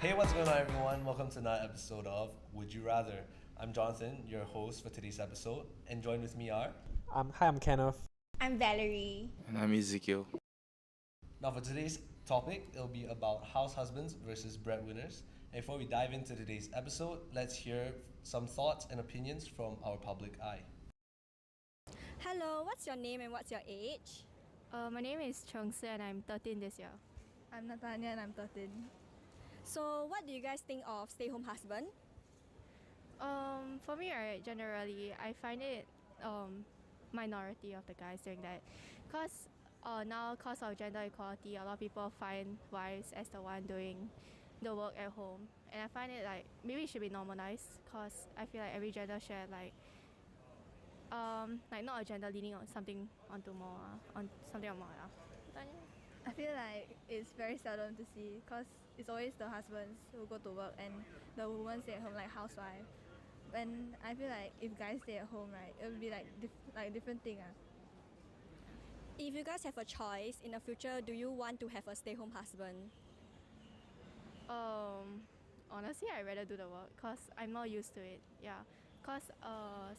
Hey, what's going on, everyone? Welcome to another episode of Would You Rather. I'm Jonathan, your host for today's episode, and joined with me are. Hi, I'm Kenneth. I'm Valerie. And I'm Ezekiel. Now, for today's topic, it'll be about house husbands versus breadwinners. And before we dive into today's episode, let's hear some thoughts and opinions from our public eye. Hello, what's your name and what's your age? My name is Chengse and I'm 13 this year. I'm Natanya and I'm 13. So, what do you guys think of stay-home husband? For me, right, generally, I find it minority of the guys doing that. Because now, because of gender equality, a lot of people find wives as the one doing the work at home. And I find it like, maybe it should be normalized because I feel like every gender should like not a gender leaning on something onto more, on something more. I feel like it's very seldom to see because it's always the husbands who go to work and the women stay at home like housewife. And I feel like if guys stay at home, right, it would be like different thing. If you guys have a choice in the future, do you want to have a stay-home husband? Honestly, I rather do the work because I'm not used to it. Yeah, because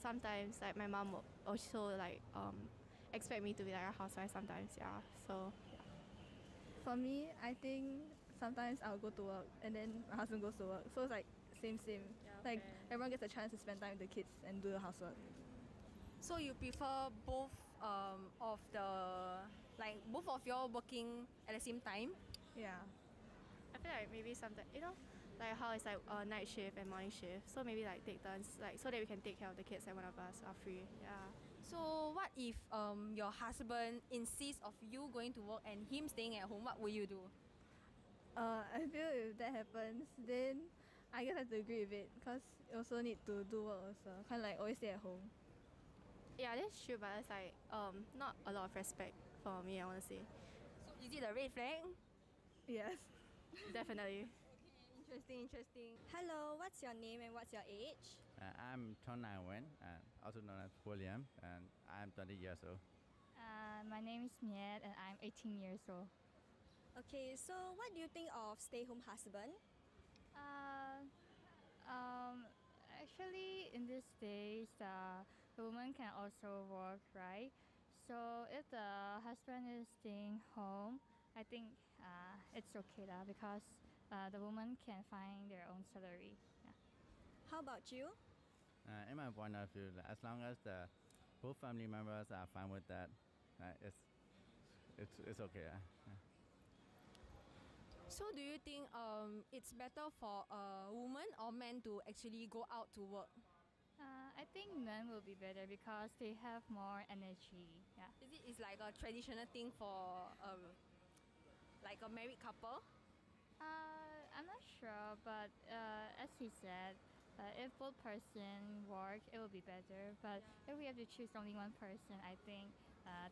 sometimes like my mom will also like expect me to be like a housewife sometimes. Yeah, so For me, I think sometimes I'll go to work and then my husband goes to work. So it's like same. Like everyone gets a chance to spend time with the kids and do the housework. So you prefer both of the both of y'all working at the same time? Yeah. I feel like maybe sometimes like how it's like night shift and morning shift. So maybe like take turns, like so that we can take care of the kids and one of us are free. Yeah. So what if your husband insists of you going to work and him staying at home? What will you do? I feel if that happens, then I guess I have to agree with it because you also need to do work also. Kind of like always stay at home. Yeah, that's true, but it's like not a lot of respect for me, I want to say. So is it a red flag? Yes. Definitely. Interesting. Hello, what's your name and what's your age? I'm Thon Nai Wen, also known as William, and I'm 20 years old. My name is Miet and I'm 18 years old. Okay, so what do you think of stay-home husband? Actually, in these days, the woman can also work, right? So if the husband is staying home, I think it's okay because the woman can find their own salary. Yeah. How about you? In my point of view, as long as both family members are fine with that, it's okay. So do you think it's better for a woman or man to actually go out to work? I think men will be better because they have more energy. Yeah. Is like a traditional thing for like a married couple? I'm not sure, but as he said, if both person work, it will be better. But if we have to choose only one person, I think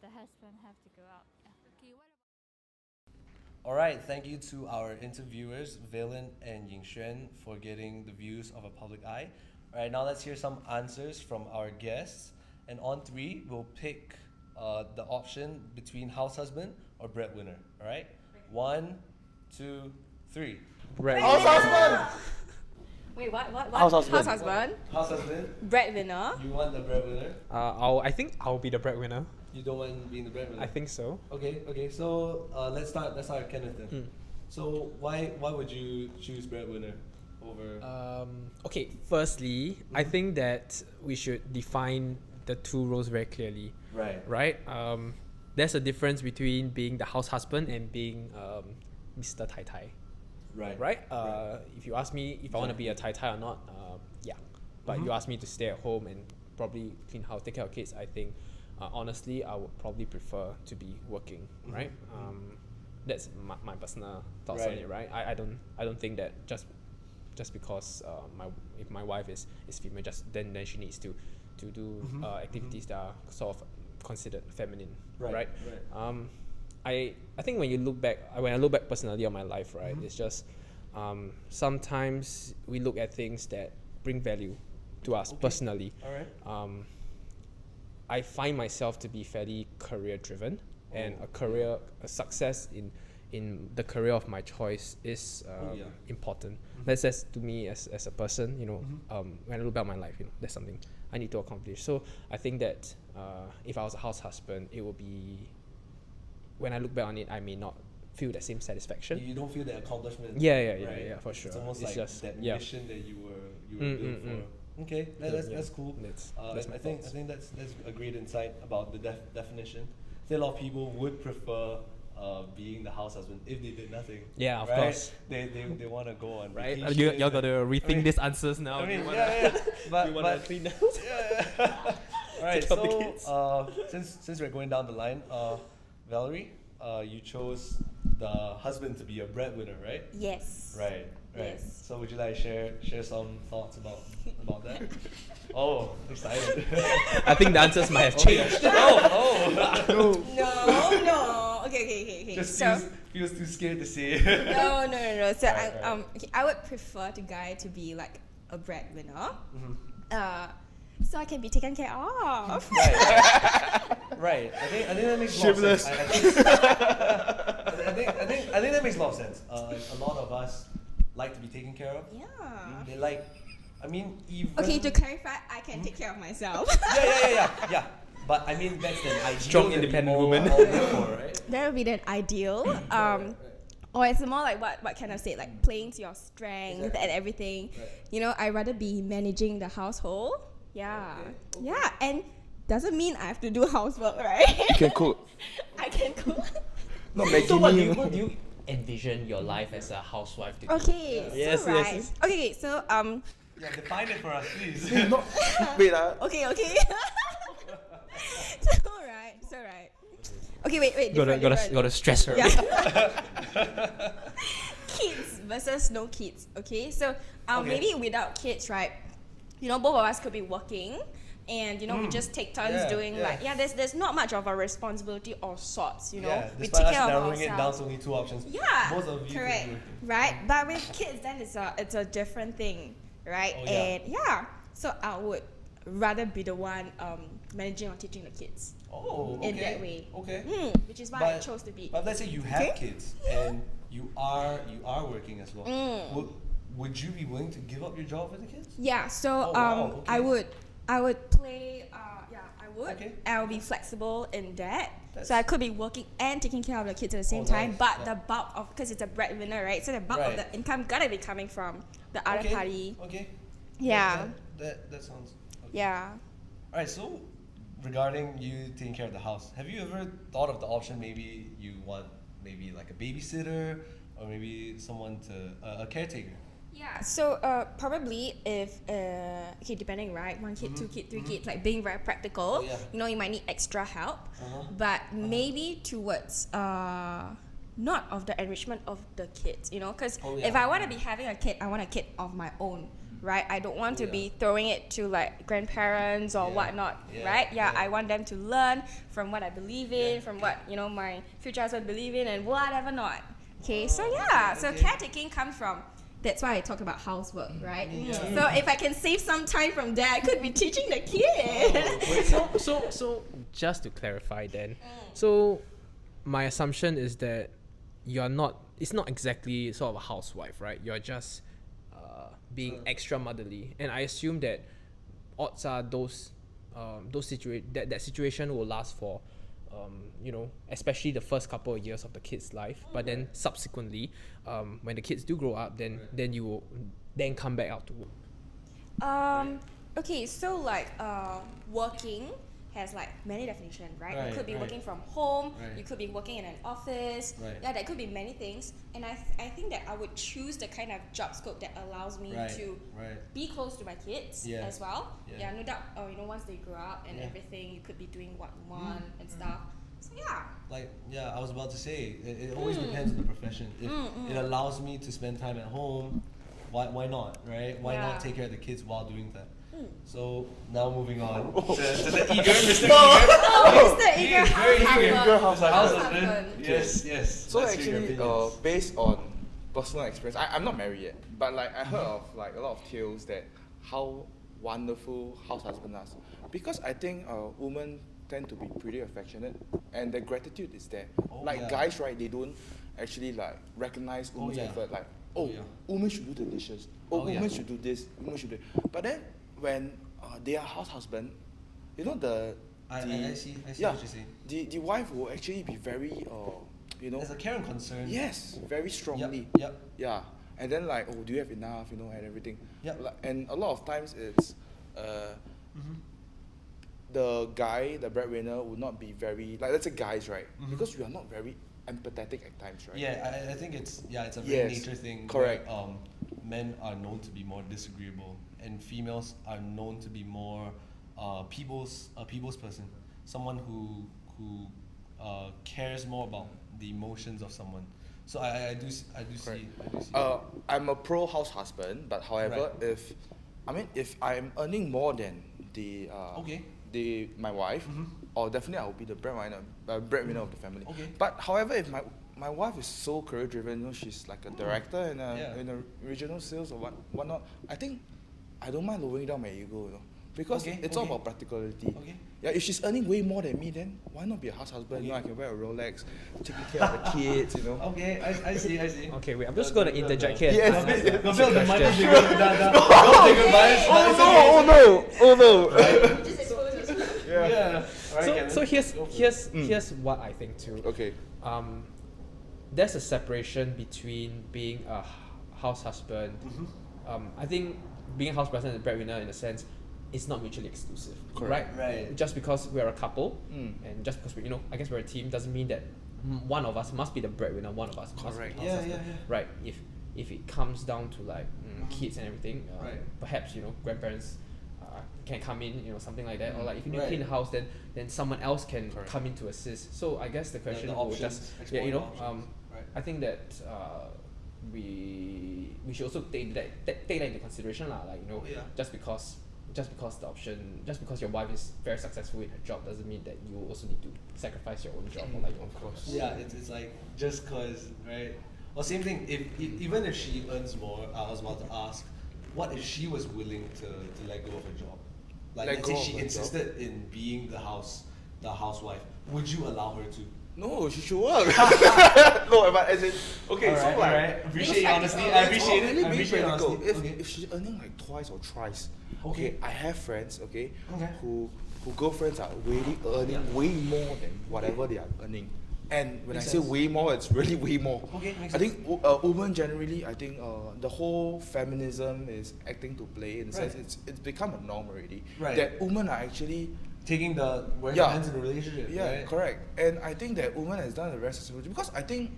the husband have to go out. Yeah. Okay, what about All right, thank you to our interviewers, Valen and Yingxuan, for getting the views of a public eye. All right, now let's hear some answers from our guests. And on three, we'll pick the option between house husband or breadwinner. All right, 1, 2, 3. House husband! Wait, what? House husband. House husband. Breadwinner. You want the breadwinner? I think I'll be the breadwinner. You don't want being the breadwinner. I think so. Okay. So let's start with Kenneth then. So why would you choose breadwinner over? Okay, firstly, I think that we should define the two roles very clearly. Right. There's a difference between being the house husband and being Mr. Tai Tai. Right? If you ask me if I want to be a Tai Tai or not, yeah. But you ask me to stay at home and probably clean house, take care of kids, I think honestly I would probably prefer to be working, right? That's my personal thoughts on it, right? I don't think that just because if my wife is female, then she needs to do activities that are sort of considered feminine, right? I think when I look back personally on my life, right, it's just sometimes we look at things that bring value to us personally. All right. I find myself to be fairly career driven, and a success in the career of my choice is important. That's just to me as a person, you know, when I look back at my life, you know, that's something I need to accomplish. So I think that if I was a house husband, it would be, when I look back on it, I may not feel that same satisfaction. You don't feel the accomplishment. Yeah, for sure. It's almost It's like just, that mission that you were built for. Okay, that's cool. That's my I think that's a great insight about the definition. I think a lot of people would prefer being the house husband if they did nothing. Yeah, of right? course. They want to go on Right? vacation. Y'all got to rethink these answers now. I mean, But but clean house? yeah. All right, Take out the kids. so since we're going down the line, Valerie, you chose the husband to be a breadwinner, right? Yes. Right. Yes. So would you like to share some thoughts about that? Oh, excited. I think the answers might have changed. Oh. No. Okay. Just So feels too scared to say. no. So Right. okay, I would prefer the guy to be like a breadwinner. So I can be taken care of. Right. I think that makes a lot of sense. I think that makes a lot of sense. A lot of us like to be taken care of. Yeah. They like, I mean, even. Okay, to clarify, I can take care of myself. Yeah. But I mean, that's an ideal. Strong, that independent we all woman. are looking for, right? That would be the ideal. Or it's more like what kind of say, like playing to your strength and everything. Right. You know, I'd rather be managing the household. Yeah. Okay. Yeah, and doesn't mean I have to do housework, right? You can cook. I can cook. Not Maggie So what mee. do you envision your life as a housewife to be? Okay, Yes, so yes, right. yes. Okay, so Yeah, define it for us, please. Wait, okay. So right. Okay, wait. Gotta stress her. Yeah. Kids versus no kids. Okay, so maybe without kids, right? You know, both of us could be working, and you know we just take turns doing like there's not much of a responsibility or sorts. You know, we despite take us care of narrowing it down ourselves. to only two options. Yeah, Both of you. correct. Right, but with kids, then it's a different thing, right? Oh, yeah. And so I would rather be the one managing or teaching the kids. Oh, okay. In that way. Okay. Which is why I chose to be. But let's say you have kids and you are working as well. Would you be willing to give up your job for the kids? Yeah. So Oh, wow, I would play. I would. Okay. I'll be flexible in that. That's- So I could be working and taking care of the kids at the same Oh, time. nice. But Yeah. the bulk of, because it's a breadwinner, right? So the bulk of Right. the income gotta be coming from the other Okay. party. Okay. Yeah. That sounds. Okay. Yeah. All right. So, regarding you taking care of the house, have you ever thought of the option? Maybe you want maybe like a babysitter, or maybe someone to a caretaker. Yeah, so probably if depending, right, 1 kid, 2 kid, 3 kids, like being very practical, Yeah. you know, you might need extra help, Uh-huh. but maybe towards not of the enrichment of the kids, you know, because if I want to be having a kid, I want a kid of my own, right? I don't want to be throwing it to like grandparents or whatnot, right? Yeah, I want them to learn from what I believe in, from what, you know, my future husband believe in and whatever not. Okay, so so caretaking comes from. That's why I talk about housework, right? So if I can save some time from that, I could be teaching the kids. So just to clarify then, so my assumption is that it's not exactly sort of a housewife, right? You're just being extra motherly, and I assume that odds are that situation will last for you know, especially the first couple of years of the kid's life, but then subsequently, when the kids do grow up, then you will then come back out to work. Okay, so like working has like many definitions, right? You could be working from home, you could be working in an office, that could be many things, and I think that I would choose the kind of job scope that allows me to be close to my kids as well. Yeah, no doubt, you know, once they grow up and everything, you could be doing what you want and stuff. So I was about to say, it always depends on the profession. If it allows me to spend time at home, why not, right? Why not take care of the kids while doing that? So now moving on to the eager Mr. Mr. Eager husband. Yes. So Let's hear your actually, opinions. based on personal experience, I'm not married yet, but like I heard of like a lot of tales that how wonderful house husbands are. Because I think women tend to be pretty affectionate, and the gratitude is there. Guys, right? They don't actually like recognize women's yeah. effort, like, Yeah. women should do the dishes. Women yeah. should do this. Women should do. But then when they are house husband, you know I see yeah, what you're saying. the wife will actually be very you know. There's a care and concern. Yes, very strongly. Yep. Yeah, and then like, do you have enough, you know, and everything. Yep. Like, and a lot of times it's the guy, the breadwinner, would not be very, like, let's say guys, right? Because we are not very empathetic at times, right? Yeah, I think it's a very Yes, nature thing. correct. Where, men are known to be more disagreeable, and females are known to be more people's person, someone who cares more about the emotions of someone. So I do see. I'm a pro house husband, but however, Right. if I'm earning more than the my wife, or definitely I will be the breadwinner of the family. Okay. But however, if my wife is so career driven, you know, she's like a director in a regional sales or whatnot, I think I don't mind lowering down my ego, you know, because it's all about practicality. Okay. Yeah, if she's earning way more than me, then why not be a house husband? You know, I can wear a Rolex, taking care of the kids, you know. Okay, I see. Okay, wait, I'm just going to interject here. Yes. Go build the money bigger. Go bigger bias. Oh no! Yeah. Alright, So here's what I think too. Okay. There's a separation between being a house husband. I think being a house husband and a breadwinner, in a sense, is not mutually exclusive. Correct. Right. Just because we're a couple, and just because we, I guess we're a team, doesn't mean that one of us must be the breadwinner, one of us must be the house husband. Right. If it comes down to like kids and everything, perhaps grandparents can come in, something like that, or like if you need to clean the house, then someone else can come in to assist. So I guess the question will just I think that we should also take that into consideration lah. Like just because just because your wife is very successful in her job doesn't mean that you also need to sacrifice your own job or like your own course. Yeah, it's like just cause, right? Or same thing. Even if she earns more, I was about to ask, what if she was willing to let go of her job? Like let's say she insisted in being the housewife. Would you allow her to? No, she should work. No, but as in, okay, so like, appreciate your honesty. I appreciate it. I appreciate your honesty. If she's earning like twice or thrice, okay, I have friends, who girlfriends are really earning way more than whatever they are earning. And when I say way more, it's really way more. Okay, makes I think women generally, I think the whole feminism is acting to play in the sense it's become a norm already. Right. That women are actually taking the wearing the hands in the relationship. Yeah, right? correct. And I think that women has done the rest responsibility because I think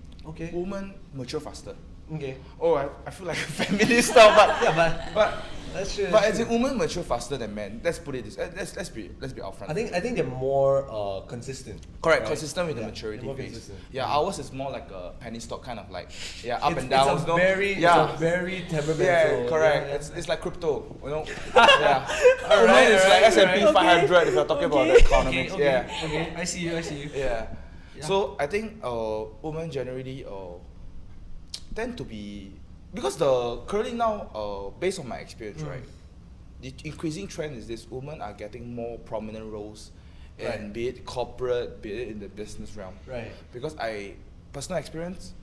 women mature faster. Okay. Oh, I feel like a feminist now, but yeah, but that's true. But as in women mature faster than men. Let's put it this. Let's be upfront. I think they're more consistent. Correct, right? consistent with the maturity phase. Consistent. Yeah, ours is more like a penny stock kind of like up and down. down. It's a very temperamental. Yeah, correct. Yeah. It's like crypto, yeah. Women is like S&P 500 if you're talking about the economics. Okay. I see you. Yeah. So I think women generally tend to be, because currently now based on my experience, right, the increasing trend is this: women are getting more prominent roles, and be it corporate, be it in the business realm. Right. Because personal experience,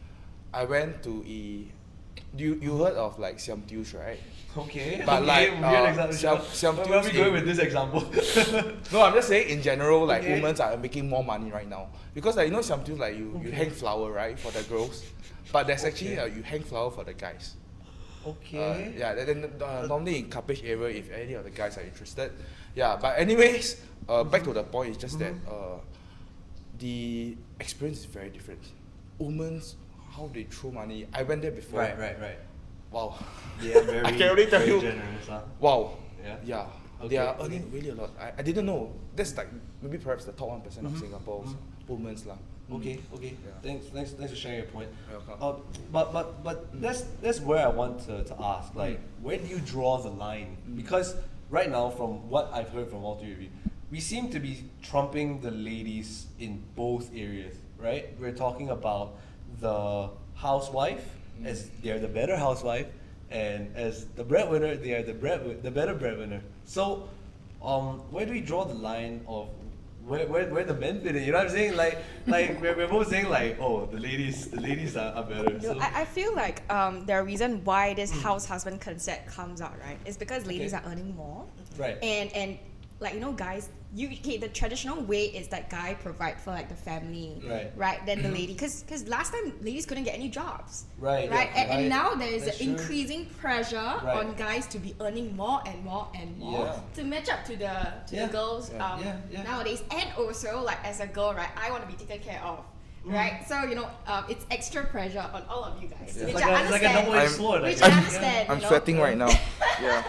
I went to you heard of like Siam Tews, right? Okay. But okay, like Siam Tews. Where are we going with this example? No, I'm just saying in general, like women are making more money right now because like Siam Tews, like you hang flower, right, for the girls, but there's actually you hang flower for the guys. Okay. Then normally in Cuppage area, if any of the guys are interested. Yeah, but anyways, back to the point is just that the experience is very different. Women's how they throw money. I went there before. Right. Wow. Yeah, very. I can only tell you. Generous, huh? Wow. Yeah. They are earning really a lot. I didn't know. That's like maybe perhaps the top 1% of Singapore's women's lah. Okay. Yeah. Thanks for sharing your point. Welcome. But that's where I want to ask. Like, where do you draw the line? Because right now, from what I've heard from all three of you, we seem to be trumping the ladies in both areas, right? We're talking about the housewife as they're the better housewife, and as the breadwinner, they are the better breadwinner. So, where do we draw the line of where the men fit in. You know what I'm saying? Like we're both saying like, oh, the ladies are better. So. I feel like the reason why this house husband concept comes out, right, is because ladies are earning more. Right. And like, you know, guys, the traditional way is that guy provide for like the family, right? Then the lady, because last time ladies couldn't get any jobs, right? Yeah, and now there is That's an true. increasing pressure on guys to be earning more and more and more to match up to the girls nowadays. And also, like, as a girl, right, I want to be taken care of. Right, so you know, it's extra pressure on all of you guys, which I understand. It's like a double-edged sword. Which I understand. I'm you know? sweating right now. Yeah.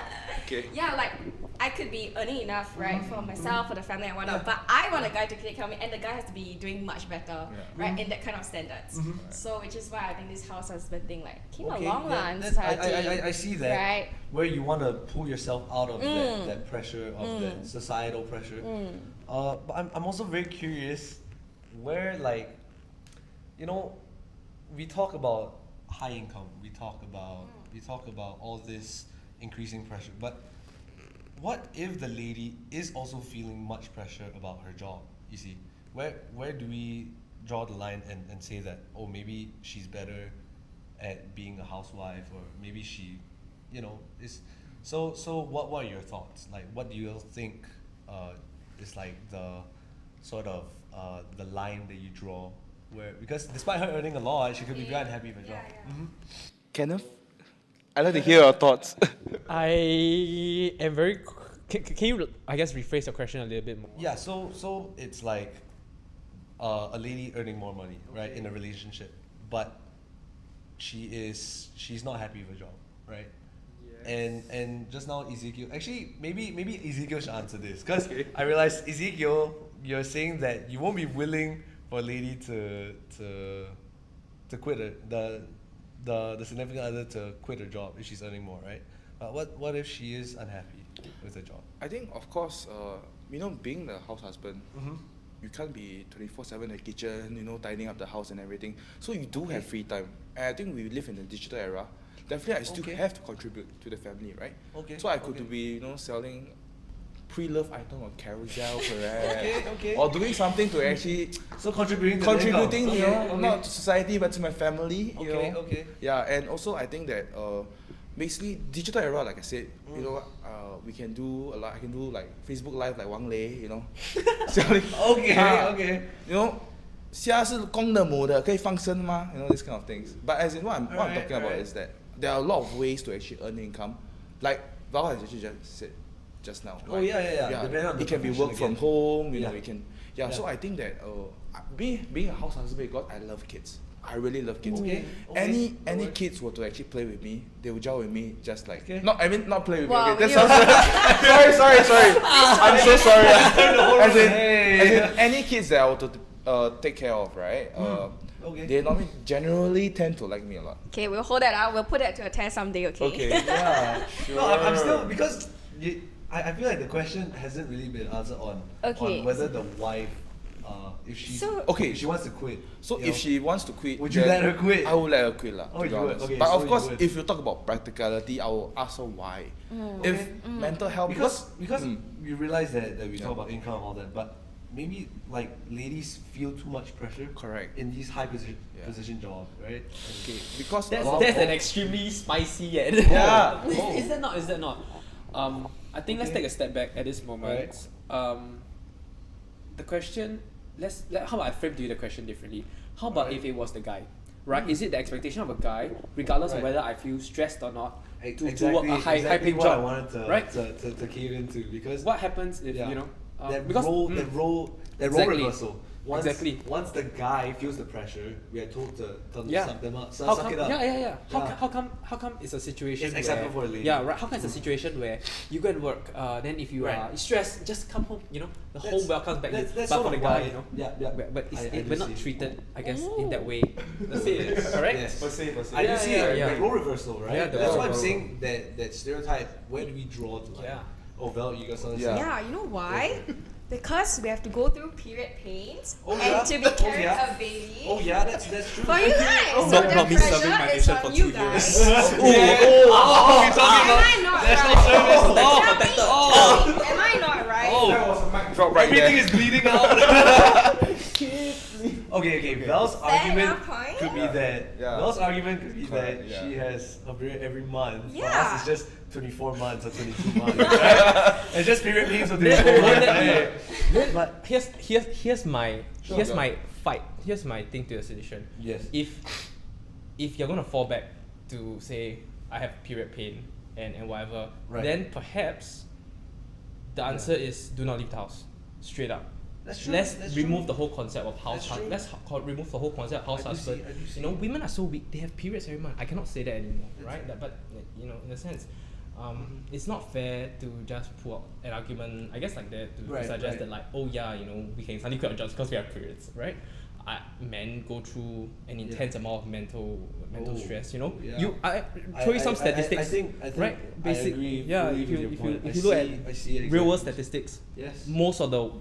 Okay. Yeah, like I could be earning enough, right, for myself, for the family I want to, but I want a guy to take care of me, and the guy has to be doing much better, right, in that kind of standards. So, which is why I think this house husband thing like came along in society. I see that. Right. Where you want to pull yourself out of that pressure of that societal pressure. But I'm also very curious where, like, you know, we talk about high income, we talk about all this increasing pressure, but what if the lady is also feeling much pressure about her job? You see, where do we draw the line and say that, oh, maybe she's better at being a housewife, or maybe she, you know, is so what are your thoughts? Like, what do you think is like the sort of the line that you draw, where, because despite her earning a lot, she could be very unhappy with her job. Kenneth, I'd like to hear your thoughts. I am very. Can you, I guess, rephrase your question a little bit more? Yeah, so it's like a lady earning more money, right, in a relationship, but she's not happy with her job, right? Yes. And just now Ezekiel, actually maybe Ezekiel should answer this, because I realized, Ezekiel, you're saying that you won't be willing for a lady to quit the significant other to quit her job if she's earning more, right? What if she is unhappy with her job? I think, of course, you know, being the house husband, you can't be 24/7 in the kitchen, you know, tidying up the house and everything. So you do have free time. And I think we live in the digital era. Definitely, I still have to contribute to the family, right? So I could be, you know, selling pre-loved item on Carousel, perhaps, or doing something to actually contributing, you know, not to society but to my family. You know? Yeah, and also I think that basically digital era, like I said, you know, we can do a lot. I can do like Facebook Live, like Wang Lei, you know, selling. You know, 虾是公的母的可以放生吗? You know, this kind of things. But as in what I'm talking about is that there are a lot of ways to actually earn income, like Val has actually just said just now. Right? It can be work from home. You know, it can. So I think that being a house husband, because I love kids. I really love kids. Any kids were to actually play with me, they would gel with me just like not play with me. Okay, that sounds sorry. I'm so sorry. As in any kids that I were to take care of, right? They normally generally tend to like me a lot. Okay, we'll hold that out. We'll put that to a test someday. Okay. Yeah. Sure. No, I'm still, because I feel like the question hasn't really been answered on whether the wife. If she wants to quit. So if she wants to quit, would you let her quit? I will let her quit lah. Oh, you would. Okay, but so of course, if you talk about practicality, I will ask her why. If mental health, because we realize that we talk about income and all that, but maybe like ladies feel too much pressure. Correct. In these high position jobs, right? Okay. Because that's an extremely spicy end. Yeah. Is that not? I think let's take a step back at this moment. Right. The question. How about I frame to you the question differently? How about if it was the guy, right? Is it the expectation of a guy, regardless of whether I feel stressed or not, to work a high-paying job? I wanted to key into, because what happens if you know that role reversal. Once the guy feels the pressure, we are told to suck them up. Suck it up. How come it's a situation? It's acceptable for a lady. Yeah, right. How come it's a situation where you go and work, then if you are stressed, just come home. You know, the whole welcomes back. But for the guy, you know, but we're not treated, I guess, in that way. Correct. Yes. I do see a role reversal, right? Yeah, that's why I'm saying that stereotype. Where do we draw the line? Oh, Val, you got something to say? Yeah, you know why? Because we have to go through period pains and to be carrying a baby. Oh yeah, that's true. For you guys, so not the me serving my pressure is nation for on 2 you guys. years. Am I not right? National service law protected. Am I not right? That was a mic drop right Everything there. is bleeding out. Okay. Val's Fair argument enough point. could be that. Yeah. Val's argument could be Correct, that yeah. she has a period every month. For Yeah. us, it's just 24 months or 22 months. Right? It's just period pains for 24 months. Right? But here's my Sure, here's go. my fight. Here's my thing to the solution. Yes. If you're gonna fall back to say I have period pain and whatever, Right. then perhaps the answer is do not leave the house. Straight up. That's true. Let's that's remove true. the whole concept of house. That's true. Remove the whole concept of house I do see- husband. I do see. You know, women are so weak. They have periods every month. I cannot say that anymore, right? But you know, in a sense, it's not fair to just pull up an argument. I guess like that to Right, suggest right. that like, oh yeah, you know, we can suddenly quit our jobs because we have periods, right? Men go through an intense amount of mental Oh, stress. You know, yeah. I show you some statistics. I think right? I agree Yeah, fully if with you your if point. you I if you look see- I see it at real world exactly. statistics, Yes. most of the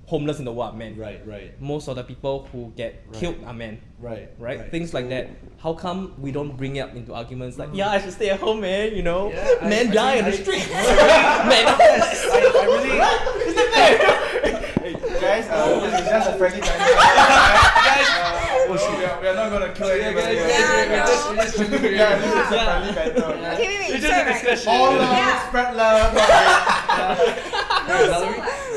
homeless in the world are men. Right. Most of the people who get Right. killed are men. Right. Things like So- that. How come we don't bring it up into arguments like, yeah, I should stay at home, man, you know? Yeah, Men I die think on the I- street. I- Men are Yes, I really. Guys, it's just a friendly time. We are not gonna kill anybody. Yeah, We're just friendly banter. Okay, wait. It's So, just a right, discussion. All love, Yeah. spread love.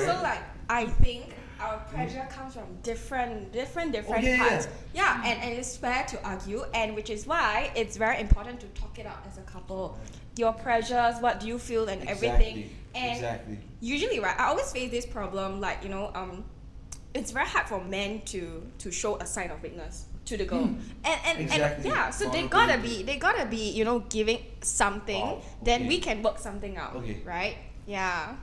so like I think our pressure comes from different yeah. parts. Yeah, and it's fair to argue, and which is why it's very important to talk it out as a couple. Your pressures, what do you feel, and everything. And Exactly. usually, right, I always face this problem, like, you know, it's very hard for men to show a sign of weakness to the girl. And Exactly. yeah, so they gotta be, you know, giving something, Wow, then okay. we can work something out. Okay. Right? Yeah.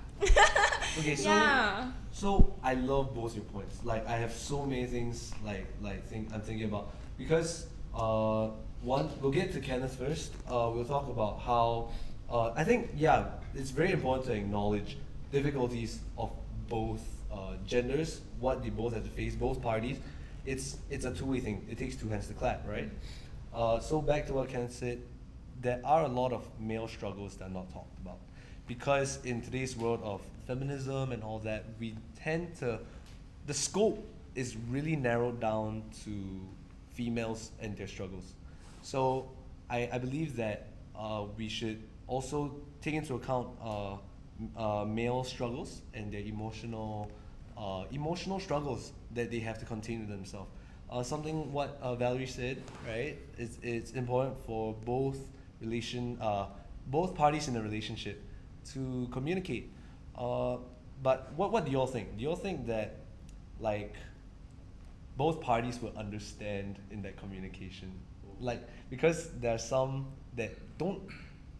Okay, so Yeah. so I love both your points. Like I have so many things I'm thinking about because one we'll get to Kenneth first. We'll talk about how I think it's very important to acknowledge difficulties of both genders, what they both have to face, both parties. It's a two-way thing. It takes two hands to clap, right? So back to what Kenneth said, there are a lot of male struggles that are not talked about. Because in today's world of feminism and all that, we tend to, the scope is really narrowed down to females and their struggles. So I believe that we should also take into account male struggles and their emotional struggles that they have to contain to themselves. Something what Valerie said, right? It's important for both parties in a relationship to communicate. But what do y'all think? Do y'all think that like both parties will understand in that communication? Like because there are some that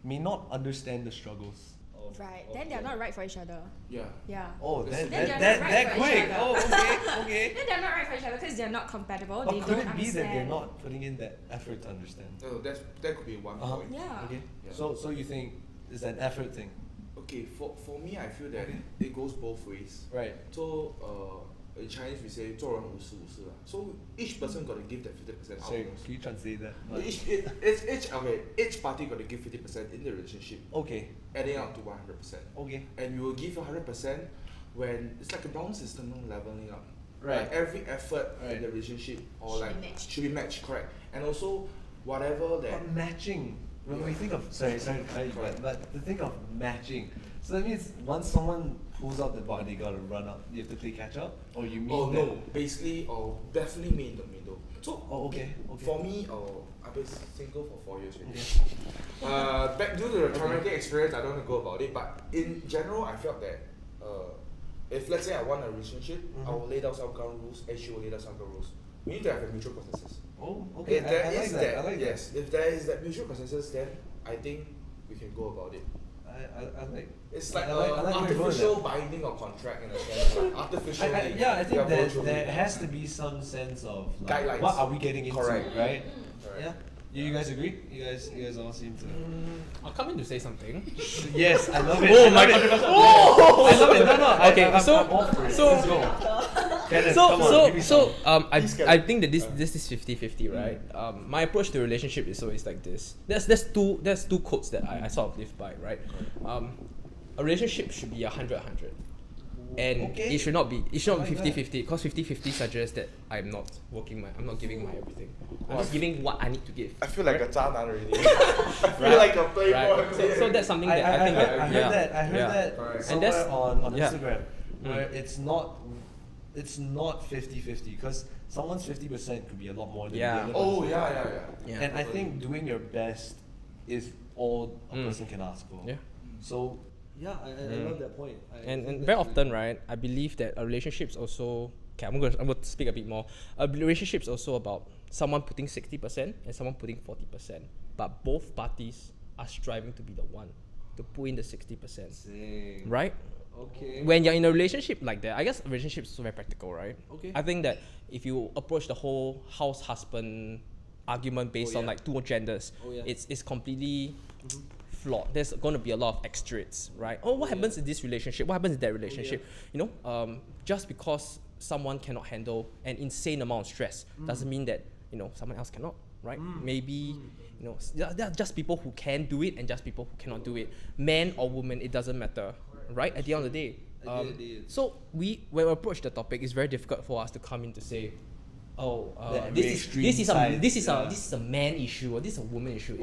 may not understand the struggles. Right. Then they're not right for each other. Yeah. Yeah. Oh, Then that they're not right that for each quick. other. Oh, okay. Then they're not right for each other because they're not compatible. But They could don't it be understand. that they're not putting in that effort to understand? No, that could be one Uh-huh. point. Yeah. Okay. Yeah. So you think it's an effort thing? Okay, for me, I feel that Okay. it goes both ways. Right. So in Chinese we say 做人50-50 lah. So each person got to give that 50% Sorry, outmost. can you translate that? Each party got to give 50% in the relationship, Okay. adding up to 100%. Okay. And you will give 100% when it's like a bound system, no leveling up. Right. Like every effort in Right. the relationship or Should like be matched. should be matched, correct. And also whatever that But matching. When we think of sorry to cut you, but to think of matching. So that means once someone pulls out the bar, they gotta run up. You have to play catch up, or you mean oh that? no, basically or definitely me in the middle. So Oh, okay. for me, I've been single for 4 years already. Okay. Back due to the traumatic experience, I don't want to go about it. But in general, I felt that if let's say I want a relationship, I will lay down some ground rules, and she will lay down some ground rules. We need to have a mutual consensus. Oh, okay. If there I like is that. I like yes, if there is that mutual consensus, then I think we can go about it. I like. It's like I like where you're going with artificial that. binding of contract in a sense. Like artificial. I think we are that both there really- has to be some sense of like, Guidelines. what are we getting into, Correct. right? Correct. Yeah. You guys agree? You guys all seem to. I'll come in to say something. Yes, I love it. Oh I my love God. it. I love it. No, no. Okay, I'm so- all for it. so- Let's go. Kenneth, come on, give me some. I think that this is 50-50, right? My approach to relationship is always like this. There's two quotes that I sort of live by, right? A relationship should be 100-100. And Okay. it should not be I like 50-50 because 50-50 suggests that I'm not giving my everything. I'm just giving what I need to give. I feel like a zhanan already. I feel like a playboy. Right. So that's something that I think I heard that And somewhere that's on yeah. Instagram where it's not 50-50 because someone's 50% could be a lot more than Yeah. the other Oh person's. Yeah. And I think doing your best is all a Mm. person can ask for. Yeah. So yeah, I love that point. I And think very that's often, right, I believe that a relationship's also okay. I'm going to speak a bit more. A relationship's also about someone putting 60% and someone putting 40%, but both parties are striving to be the one to put in the 60%, Same. right? Okay. When you're in a relationship like that, I guess a relationship is very practical, right? Okay. I think that if you approach the whole house husband argument based on yeah. like two genders, Oh, yeah. it's completely flawed. There's going to be a lot of extras, right? Oh, what happens in this relationship? What happens in that relationship? You know, just because someone cannot handle an insane amount of stress doesn't mean that someone else cannot, right? Maybe there are just people who can do it and just people who cannot do it. Man or woman, it doesn't matter, right? At the end of the day. So when we approach the topic, it's very difficult for us to come in to say, this is a man issue or this is a woman issue.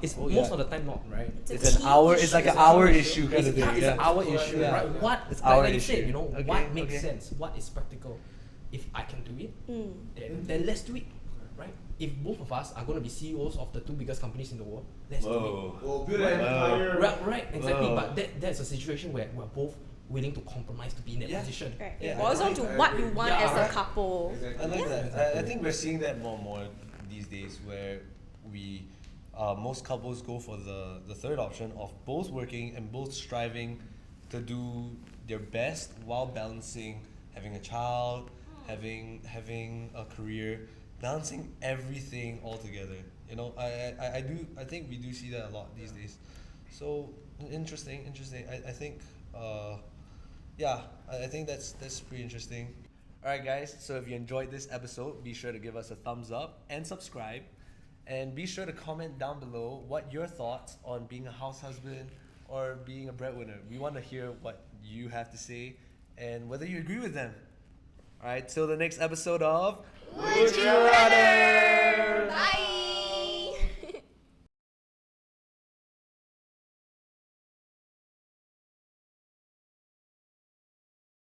It's most of the time not, right? It's like an hour issue kind of thing. It's an hour issue, right? What It's like, our like you issue. said, Okay, what makes okay. sense? What is practical? If I can do it, then let's do it, right? If both of us are going to be CEOs of the two biggest companies in the world, let's do it. Build an empire. Right, exactly. But that's a situation where we're both willing to compromise to be in that position. Right. Yeah, It boils down to what you want as a couple. I like that. I think we're seeing that more and more these days where we most couples go for the third option of both working and both striving to do their best while balancing having a child, having a career, balancing everything all together. I think we do see that a lot these days. So interesting. I think I think that's pretty interesting. Alright guys, so if you enjoyed this episode, be sure to give us a thumbs up and subscribe. And be sure to comment down below what your thoughts on being a house husband or being a breadwinner. We want to hear what you have to say and whether you agree with them. Alright, till the next episode of Would You Rather?